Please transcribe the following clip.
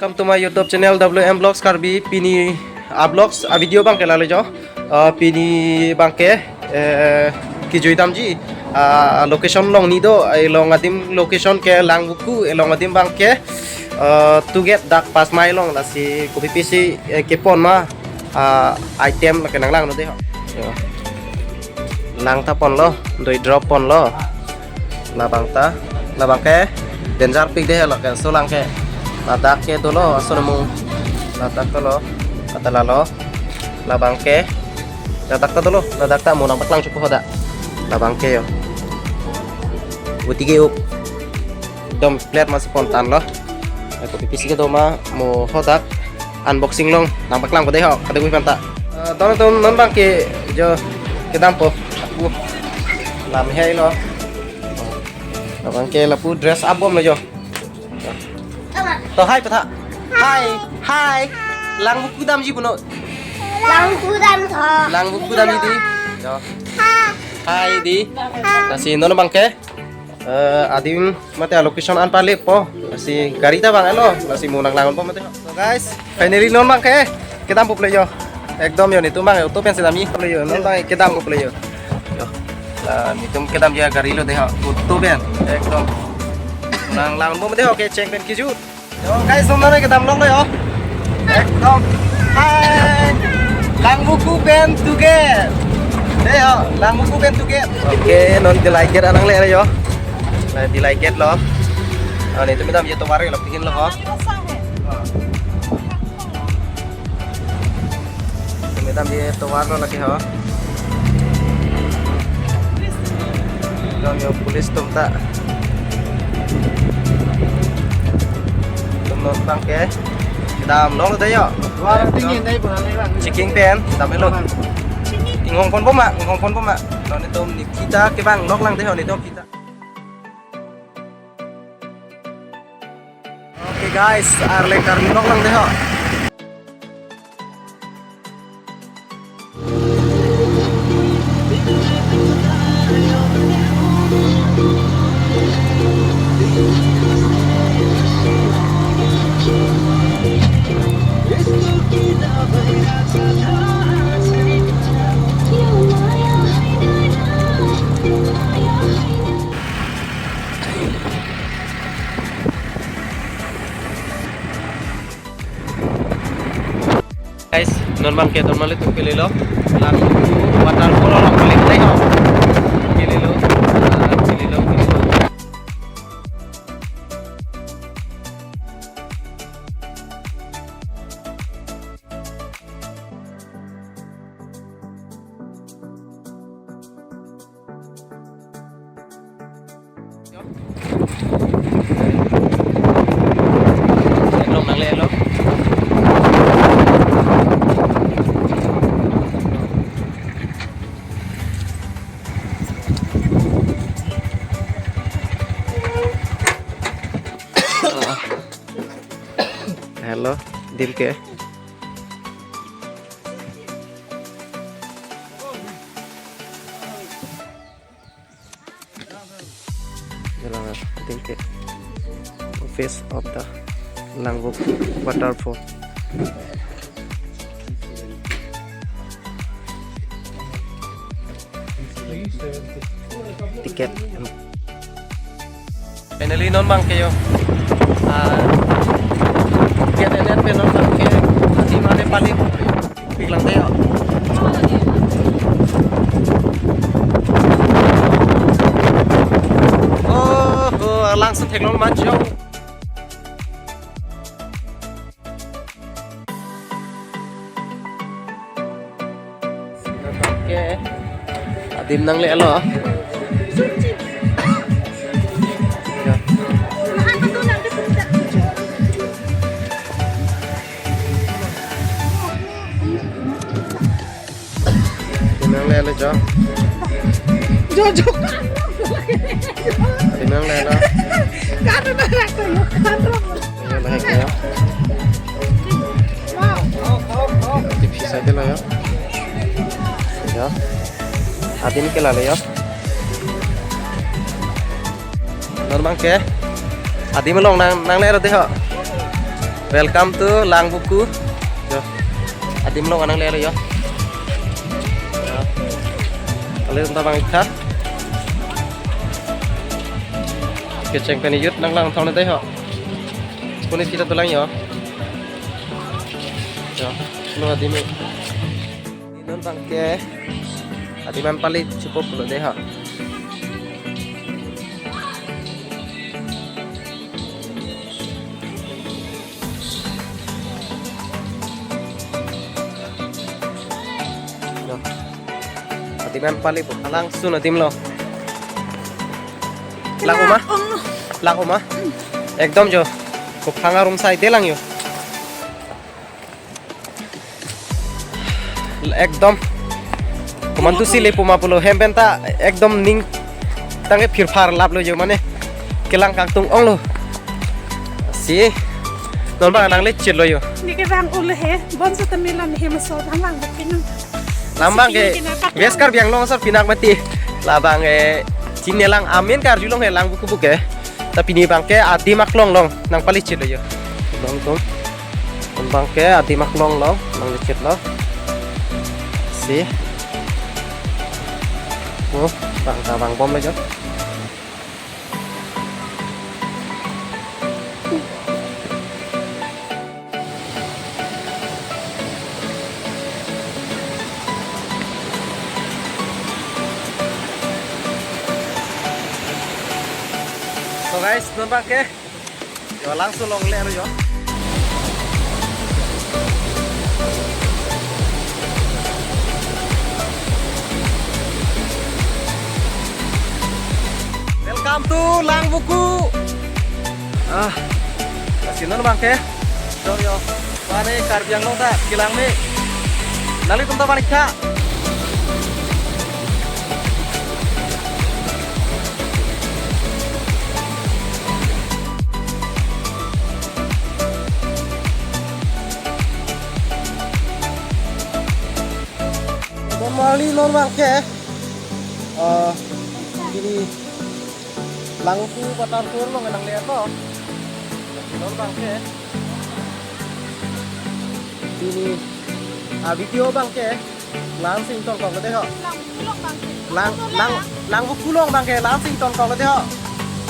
welcome to my YouTube channel WM Vlogs Karbi. Pini vlogs video bang ke lalu jo. Pini bang ke kijui tamji location long ni do long adim location ke langbuku long adim bang ke to get dak pas mai long nasi kopi pisi ke pon ma item ke nang lang no de ho. Lang ta pon lo, doi drop pon lo. La bang ke danger pick de lo ke so lang ke. Ladak ke dulu asal ladak dulu kata lalo labang ke ladak dulu ladak tak mau nampak lang cukup hoda labang ke yo buti ke up dom player masih spontan loh aku pipis ke doma mau hodak unboxing long nampak lang pada ho kata gue panta don nambang ke jo ke dampo aku lam hei lo labang ke lapu dress up bom lo jo to hai patha hai lang buku dam ji puno lang buku dam di yo hai di nasi nono bangke adim mate location an pale po nasi gari ta bang elo nasi munang langon po mate so guys finally non bangke kita po play yo ekdom yo ni tumbang yo to pen sedami play yo non bang kita po play yo la ni tum kita dia gari lo deha to pen ekdom munang langon po mate oke check pen kiju yo guys somnare kita vlog lo yo ekdom hai lang buku pen tuge yo lang buku pen tuge oke non di like it anang le yo nah di like it lo itu minta dia tomare lo bikin lo ho minta dia tomar lo lagi ho dong yo pulis tum tak non bangke kita long lo tayo Warang tingin dai pun bang. chiking pen kita melo ngong pon poma non itu kita ke bang lok lang tayo nito kita oke guys arle kar lok lang tayo guys normal ke normal itu pilih lo lalu water polo lo pilih tayo pilih lo Elong nang le elong hello dim ke jalan dim ke face of the Langbuk waterfall tiket finally non bang kayo tiket enet pe non bang ke ati mane paling biglang tayo oh langsung teklong maju oke adim nang le alo nang le alo jo adim nang le alo ya tipis aja lah ya adim ke lalu ya normal ke adim long nang le alo deh Welcome to Lang Buku. Yo. Adim lo anang lelo yo. Ya. Kali tentang bang ikha. Keceng peniyut nang lang thong nanti ho. Kunis kita tulang yo. Yo. Lo adim. Inon bang ke. Adiman palit cukup lo deh ho. Atiman pali po langsung atim lo lang uma ekdom jo ko phanga room sai delang yo ekdom komantu sile puma pulo hembenta ekdom ning tange phirphar lap lo jo mane kelang kangtung ong lo si non ba nang le chit lo yo ni ke rang ul he bon sa tamilan he maso thamang bakin lambang ke beskar biang long sar pinak mati labang cinelang amin kar julong he lang buku buke tapi ni bangke adi mak long nang palit chit lo yo long tong bangke adi mak long nang lecet lo si oh bang bom lo jo So guys, non pakai, yo langsung long le yo. Welcome to Lang Buku. Masih non pakai, yo. Mana karbiang long tak, kilang ni. Lalu tempat mana kak? Normally non bangke ini langku patar tur lo ngenang lihat lo non bangke ini video bangke langsing tong kong ke ho lang buku long bangke langsing tong kong ke ho